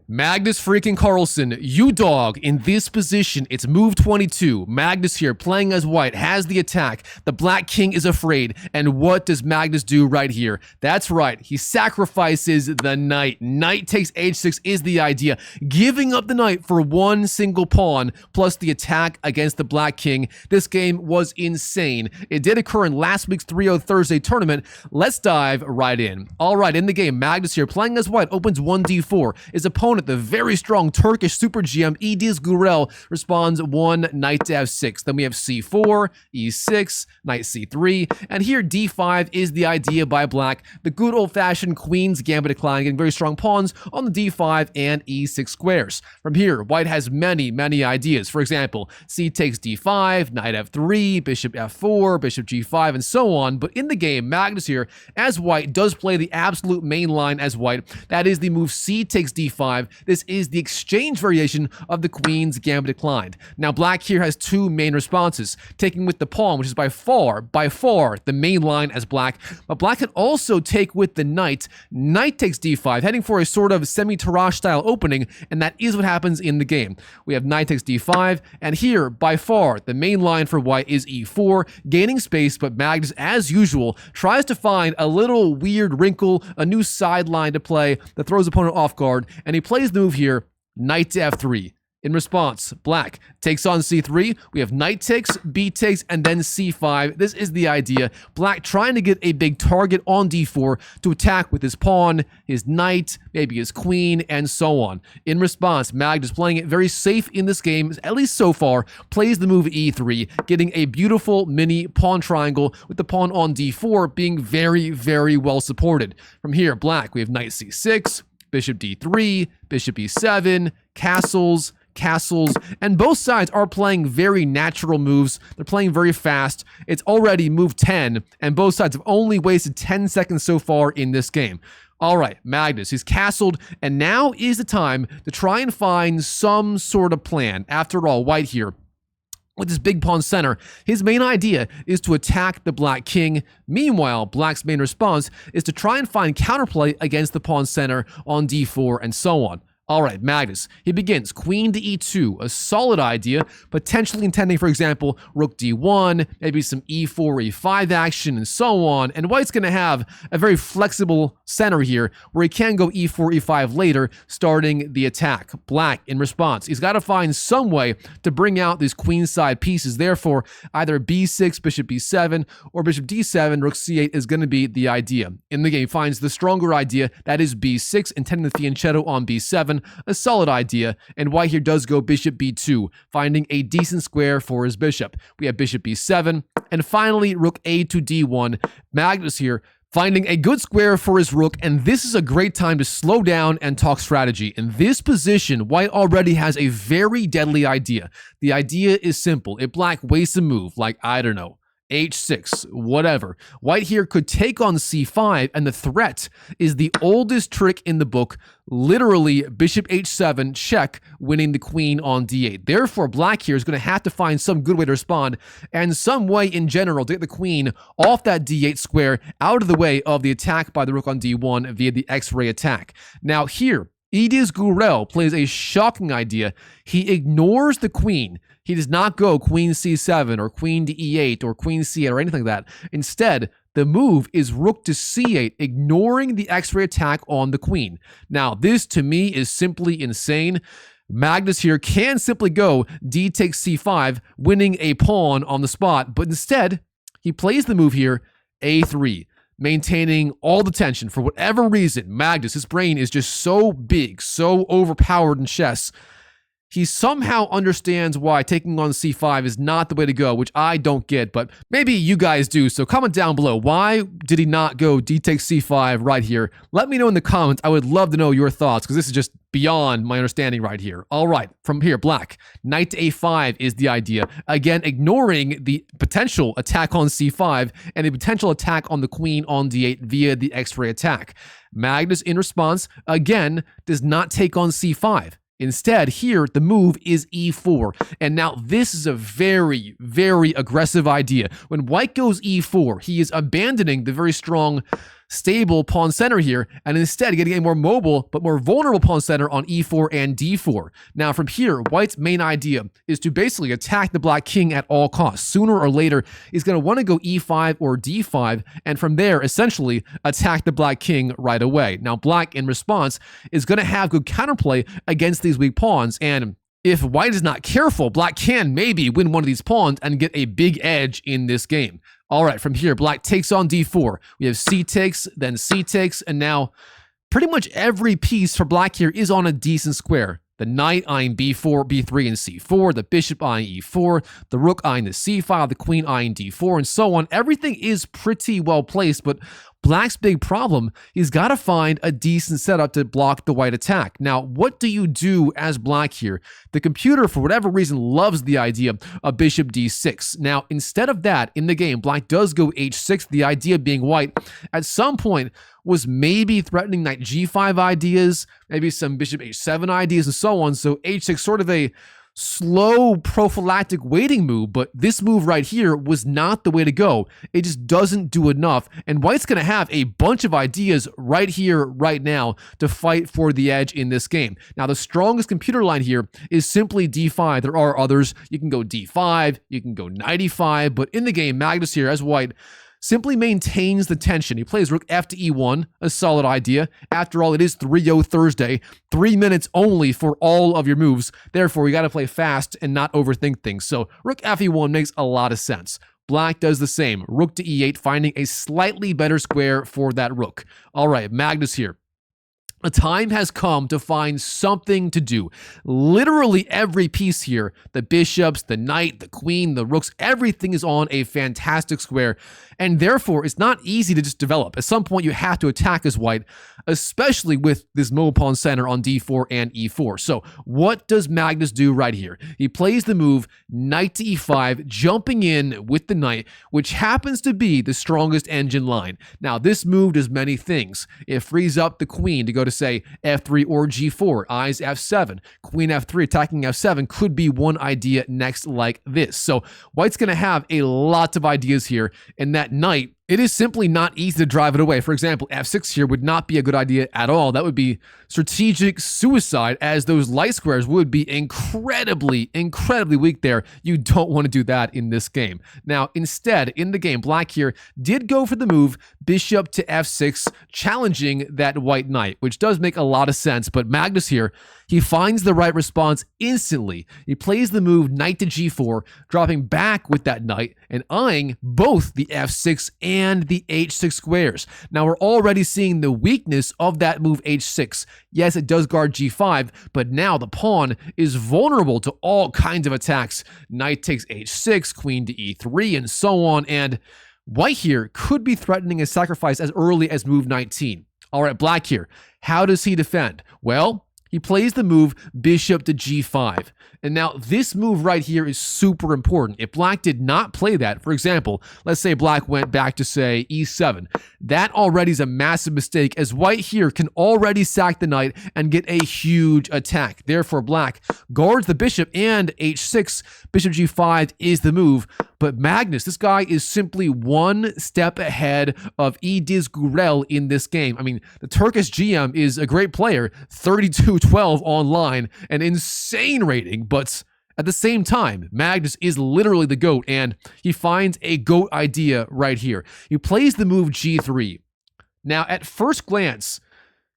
Magnus freaking Carlsen, you dog, in this position, it's move 22. Magnus here, playing as white, has the attack. The black king is afraid, and what does Magnus do right here? That's right, he sacrifices the knight. Knight takes h6 is the idea, giving up the knight for one single pawn, plus the attack against the black king. This game was insane. It did occur in last week's 3-0 Thursday tournament. Let's dive right in. All right, in the game, Magnus here, playing as white, opens 1d4. His opponent, the very strong Turkish super GM LUDICROUS, responds one knight to f6. Then we have c4, e6, knight c3, and here d5 is the idea by black. The good old-fashioned queen's gambit decline, getting very strong pawns on the d5 and e6 squares. From here, white has many ideas. For example, c takes d5, knight f3, bishop f4, bishop g5, and so on. But in the game, Magnus here, as white, does play the absolute main line as white. That is the move c takes d5. This is the exchange variation of the queen's gambit declined. Now, black here has two main responses, taking with the pawn, which is by far the main line as black. But black can also take with the knight. Knight takes d5, heading for a sort of semi-Tarrasch style opening, and that is what happens in the game. We have knight takes d5, and here, by far, the main line for white is e4, gaining space, but Magnus, as usual, tries to find a little weird wrinkle, a new sideline to play that throws opponent off guard, and he plays the move here, knight to f3. In response, black takes on c3. We have knight takes, b takes, and then c5. This is the idea. Black trying to get a big target on d4 to attack with his pawn, his knight, maybe his queen, and so on. In response, Magnus, playing it very safe in this game, at least so far, plays the move e3, getting a beautiful mini pawn triangle with the pawn on d4 being very well supported. From here, black, we have knight c6, bishop d3, bishop e7, castles, and both sides are playing very natural moves. They're playing very fast. It's already move 10, and both sides have only wasted 10 seconds so far in this game. All right, Magnus, he's castled, and now is the time to try and find some sort of plan. After all, white here, with his big pawn center, his main idea is to attack the black king. Meanwhile, black's main response is to try and find counterplay against the pawn center on d4 and so on. All right, Magnus, he begins queen to e2, a solid idea, potentially intending, for example, rook d1, maybe some e4, e5 action, and so on. And white's going to have a very flexible center here, where he can go e4, e5 later, starting the attack. Black, in response, he's got to find some way to bring out these queenside pieces. Therefore, either b6, bishop b7, or bishop d7, rook c8 is going to be the idea. In the game, he finds the stronger idea, that is b6, intending the fianchetto on b7, a solid idea, and white here does go bishop b2, finding a decent square for his bishop. We have bishop b7, and finally rook a to d1. Magnus here finding a good square for his rook, and this is a great time to slow down and talk strategy. In this position, white already has a very deadly idea. The idea is simple. If black wastes a move, like, I don't know, h6, whatever, white here could take on c5, and the threat is the oldest trick in the book, literally bishop h7 check, winning the queen on d8. Therefore, black here is going to have to find some good way to respond, and some way in general to get the queen off that d8 square, out of the way of the attack by the rook on d1 via the x-ray attack. Now here, LUDICROUS plays a shocking idea. He ignores the queen. He does not go queen c7 or queen to e8 or queen c8 or anything like that. Instead, the move is rook to c8, ignoring the x-ray attack on the queen. Now, this to me is simply insane. Magnus here can simply go d takes c5, winning a pawn on the spot, but instead, he plays the move here, a3. Maintaining all the tension. For whatever reason, Magnus, his brain is just so big, so overpowered in chess. He somehow understands why taking on c5 is not the way to go, which I don't get, but maybe you guys do. So comment down below. Why did he not go d takes c5 right here? Let me know in the comments. I would love to know your thoughts, because this is just beyond my understanding right here. All right, from here, black, knight to a5 is the idea. Again, ignoring the potential attack on c5 and the potential attack on the queen on d8 via the x-ray attack. Magnus, in response, again, does not take on c5. Instead, here, the move is e4. And now this is a very aggressive idea. When white goes e4, he is abandoning the very strong stable pawn center here, and instead getting a more mobile but more vulnerable pawn center on e4 and d4. Now from here, white's main idea is to basically attack the black king at all costs. Sooner or later, he's going to want to go e5 or d5, and from there, essentially, attack the black king right away. Now black, in response, is going to have good counterplay against these weak pawns, and if white is not careful, black can maybe win one of these pawns and get a big edge in this game. All right, from here, black takes on d4. We have c takes, then c takes, and now pretty much every piece for black here is on a decent square. The knight eyeing b4, b3, and c4, the bishop eyeing e4, the rook eyeing the c file, the queen eyeing d4, and so on. Everything is pretty well placed, but black's big problem, he's got to find a decent setup to block the white attack. Now, what do you do as black here? The computer, for whatever reason, loves the idea of bishop d6. Now, instead of that, in the game, black does go h6, the idea being white, at some point, was maybe threatening knight g5 ideas, maybe some bishop h7 ideas, and so on. So h6, sort of a slow prophylactic waiting move, but this move right here was not the way to go. It just doesn't do enough, and white's going to have a bunch of ideas right here, right now, to fight for the edge in this game. Now, the strongest computer line here is simply d5. There are others. You can go d5, you can go knight e5, but in the game, Magnus here, as white, simply maintains the tension. He plays rook f to e1, a solid idea. After all, it is 3-0 Thursday, 3 minutes only for all of your moves. Therefore, you got to play fast and not overthink things. So rook f e1 makes a lot of sense. Black does the same. Rook to e8, finding a slightly better square for that rook. All right, Magnus here. A time has come to find something to do. Literally every piece here, the bishops, the knight, the queen, the rooks, everything is on a fantastic square, and therefore it's not easy to just develop. At some point you have to attack as white, especially with this mobile pawn center on d4 and e4. So what does Magnus do right here? He plays the move knight to e5, jumping in with the knight, which happens to be the strongest engine line. Now this move does many things. It frees up the queen to go to say f3 or g4, eyes f7, queen f3, attacking f7 could be one idea next like this. So white's going to have a lot of ideas here, and that knight, it is simply not easy to drive it away. For example, f6 here would not be a good idea at all. That would be strategic suicide, as those light squares would be incredibly weak there. You don't want to do that in this game. Now, instead, in the game, black here did go for the move bishop to f6, challenging that white knight, which does make a lot of sense. But Magnus here, he finds the right response instantly. He plays the move knight to g4, dropping back with that knight and eyeing both the f6 and the h6 squares. Now we're already seeing the weakness of that move h6. Yes, it does guard g5, but now the pawn is vulnerable to all kinds of attacks. Knight takes h6, queen to e3, and so on, and white here could be threatening a sacrifice as early as move 19. All right, black here, how does he defend? Well, he plays the move bishop to g5. And now this move right here is super important. If black did not play that, for example, let's say black went back to, say, e7, that already is a massive mistake, as white here can already sack the knight and get a huge attack. Therefore, black guards the bishop and h6, bishop g5 is the move. But Magnus, this guy is simply one step ahead of Ediz Gurel in this game. I mean, the Turkish GM is a great player, 32-12 online, an insane rating, but at the same time, Magnus is literally the GOAT, and he finds a GOAT idea right here. He plays the move g3. Now, at first glance,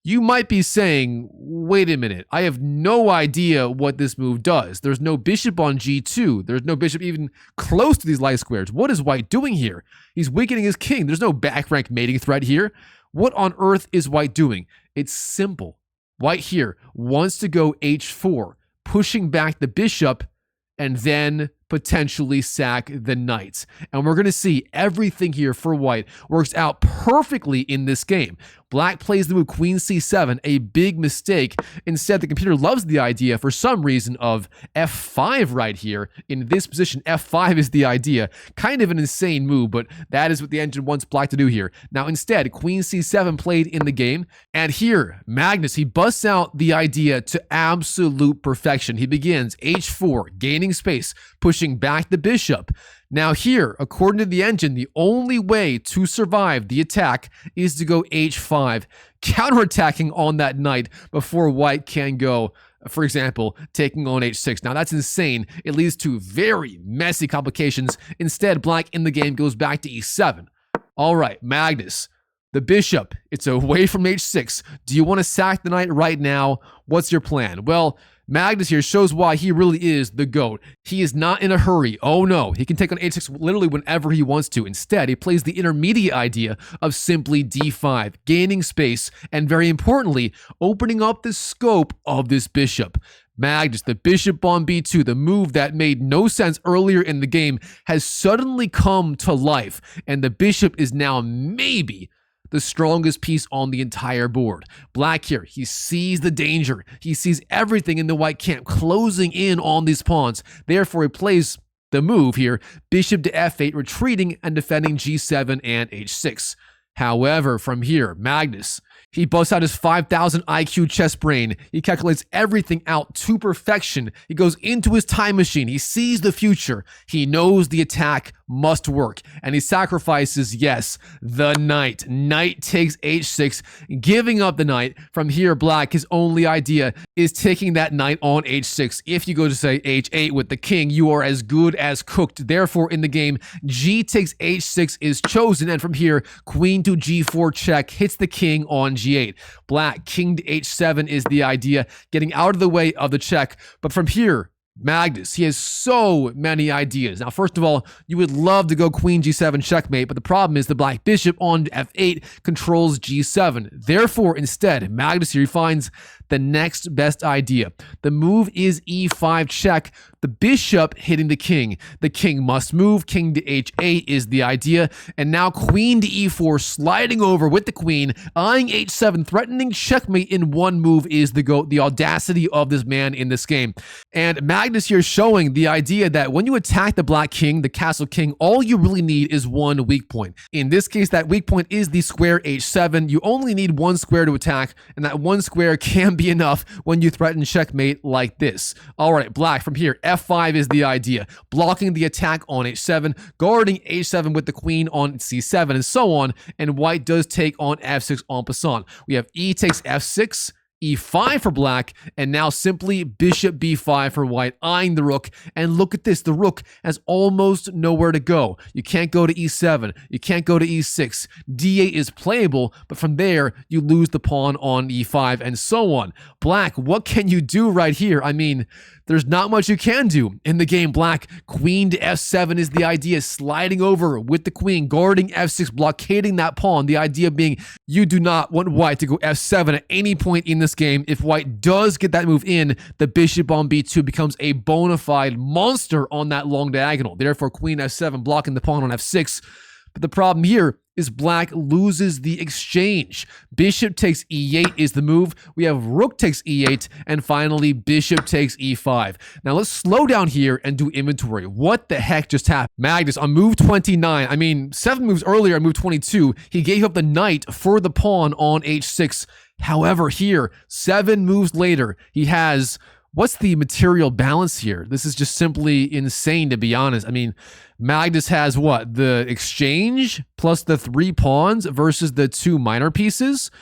you might be saying, wait a minute, I have no idea what this move does. There's no bishop on g2. There's no bishop even close to these light squares. What is white doing here? He's weakening his king. There's no back rank mating threat here. What on earth is white doing? It's simple. White here wants to go h4, pushing back the bishop, and then potentially sack the knights. And we're going to see everything here for white works out perfectly in this game. Black plays the move queen c7, a big mistake. Instead, the computer loves the idea for some reason of f5 right here. In this position, f5 is the idea. Kind of an insane move, but that is what the engine wants black to do here. Now, instead, queen c7 played in the game. And here, Magnus, he busts out the idea to absolute perfection. He begins h4, gaining space, pushing back the bishop. Now here, according to the engine, the only way to survive the attack is to go h5, counterattacking on that knight before white can go, for example, taking on h6. Now that's insane. It leads to very messy complications. Instead, black in the game goes back to e7. All right, Magnus, the bishop, it's away from h6. Do you want to sack the knight right now? What's your plan? Well, Magnus here shows why he really is the GOAT. He is not in a hurry. Oh no, he can take on h6 literally whenever he wants to. Instead, he plays the intermediate idea of simply d5, gaining space, and very importantly, opening up the scope of this bishop. Magnus, the bishop on b2, the move that made no sense earlier in the game, has suddenly come to life, and the bishop is now maybe the strongest piece on the entire board. Black here, he sees the danger. He sees everything in the white camp closing in on these pawns. Therefore, he plays the move here, bishop to f8, retreating and defending g7 and h6. However, from here, Magnus, he busts out his 5,000 IQ chess brain. He calculates everything out to perfection. He goes into his time machine. He sees the future. He knows the attack must work. And he sacrifices, yes, the knight. Knight takes h6, giving up the knight. From here, black, his only idea is taking that knight on h6. If you go to, say, h8 with the king, you are as good as cooked. Therefore, in the game, g takes h6 is chosen. And from here, queen to g4 check hits the king on g8. Black, king to h7 is the idea, getting out of the way of the check. But from here, Magnus, he has so many ideas. Now, first of all, you would love to go queen g7 checkmate, but the problem is the black bishop on f8 controls g7. Therefore, instead, Magnus here finds the next best idea. The move is e5 check, the bishop hitting the king. The king must move, king to h8 is the idea, and now queen to e4, sliding over with the queen, eyeing h7, threatening checkmate in one move is the GOAT, the audacity of this man in this game. And Magnus here showing the idea that when you attack the black king, the castle king, all you really need is one weak point. In this case, that weak point is the square h7. You only need one square to attack, and that one square can be enough when you threaten checkmate like this. All right, black, from here, f5 is the idea, blocking the attack on h7, guarding h7 with the queen on c7, and so on, and white does take on f6 en passant. We have e takes f6, e5 for black, and now simply bishop b5 for white, eyeing the rook. And look at this, the rook has almost nowhere to go. You can't go to e7, you can't go to e6. d8 is playable, but from there, you lose the pawn on e5, and so on. Black, what can you do right here? I mean, there's not much you can do. In the game, black, queen to f7 is the idea, sliding over with the queen, guarding f6, blockading that pawn. The idea being you do not want white to go f7 at any point in this game. If white does get that move in, the bishop on b2 becomes a bona fide monster on that long diagonal. Therefore, queen f7 blocking the pawn on f6. But the problem here is black loses the exchange. Bishop takes e8 is the move. We have rook takes e8, and finally bishop takes e5. Now let's slow down here and do inventory. What the heck just happened? Magnus on move 29, I mean 7 moves earlier on move 22, he gave up the knight for the pawn on h6. However, here, 7 moves later, he has... What's the material balance here? This is just simply insane, to be honest. I mean, Magnus has what? The exchange plus the 3 pawns versus the 2 minor pieces?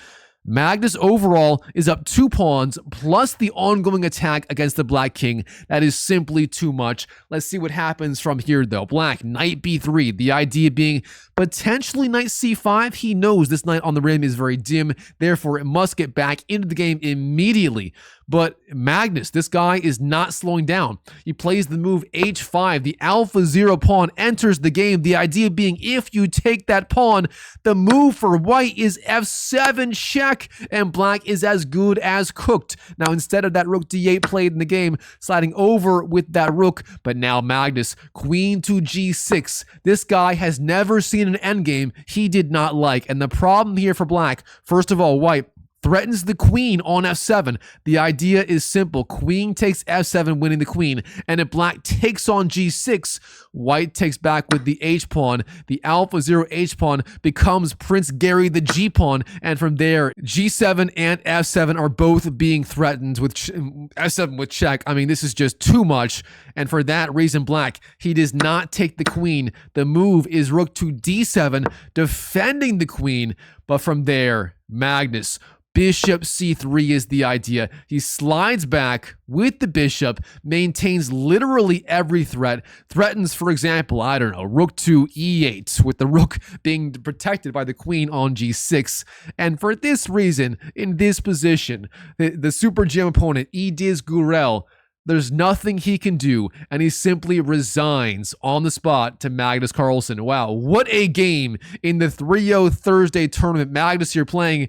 Magnus overall is up 2 pawns plus the ongoing attack against the black king. That is simply too much. Let's see what happens from here though. Black, knight b3. The idea being potentially knight c5. He knows this knight on the rim is very dim. Therefore, it must get back into the game immediately. But Magnus, this guy is not slowing down. He plays the move h5. The alpha 0 pawn enters the game. The idea being if you take that pawn, the move for white is f7 check, and black is as good as cooked. Now, instead of that rook d8 played in the game, sliding over with that rook, but now Magnus, queen to g6. This guy has never seen an endgame he did not like. And the problem here for black, first of all, white, threatens the queen on f7. The idea is simple. Queen takes f7, winning the queen. And if black takes on g6, white takes back with the h-pawn. The alpha 0 h-pawn becomes Prince Gary the g-pawn. And from there, g7 and f7 are both being threatened with f7 with check. I mean, this is just too much. And for that reason, black, he does not take the queen. The move is rook to d7, defending the queen. But from there, Magnus, bishop c3 is the idea. He slides back with the bishop, maintains literally every threat, threatens, for example, I don't know, rook to e8, with the rook being protected by the queen on g6. And for this reason, in this position, the Super Jam opponent, Ediz Gurel, there's nothing he can do, and he simply resigns on the spot to Magnus Carlsen. Wow, what a game in the 3-0 Thursday tournament. Magnus here playing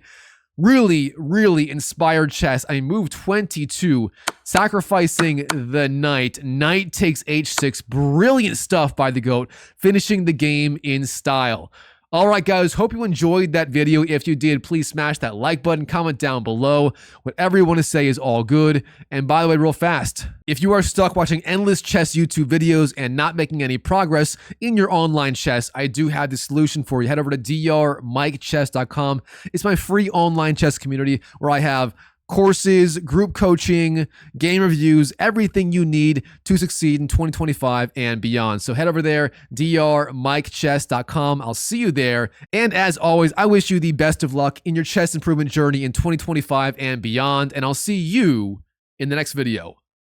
really, really inspired chess. I mean, move 22, sacrificing the knight. Knight takes h6. Brilliant stuff by the GOAT, finishing the game in style. All right, guys, hope you enjoyed that video. If you did, please smash that like button, comment down below. Whatever you want to say is all good. And by the way, real fast, if you are stuck watching endless chess YouTube videos and not making any progress in your online chess, I do have the solution for you. Head over to drmikechess.com. It's my free online chess community where I have courses, group coaching, game reviews, everything you need to succeed in 2025 and beyond. So head over there, drmikechess.com. I'll see you there. And as always, I wish you the best of luck in your chess improvement journey in 2025 and beyond. And I'll see you in the next video.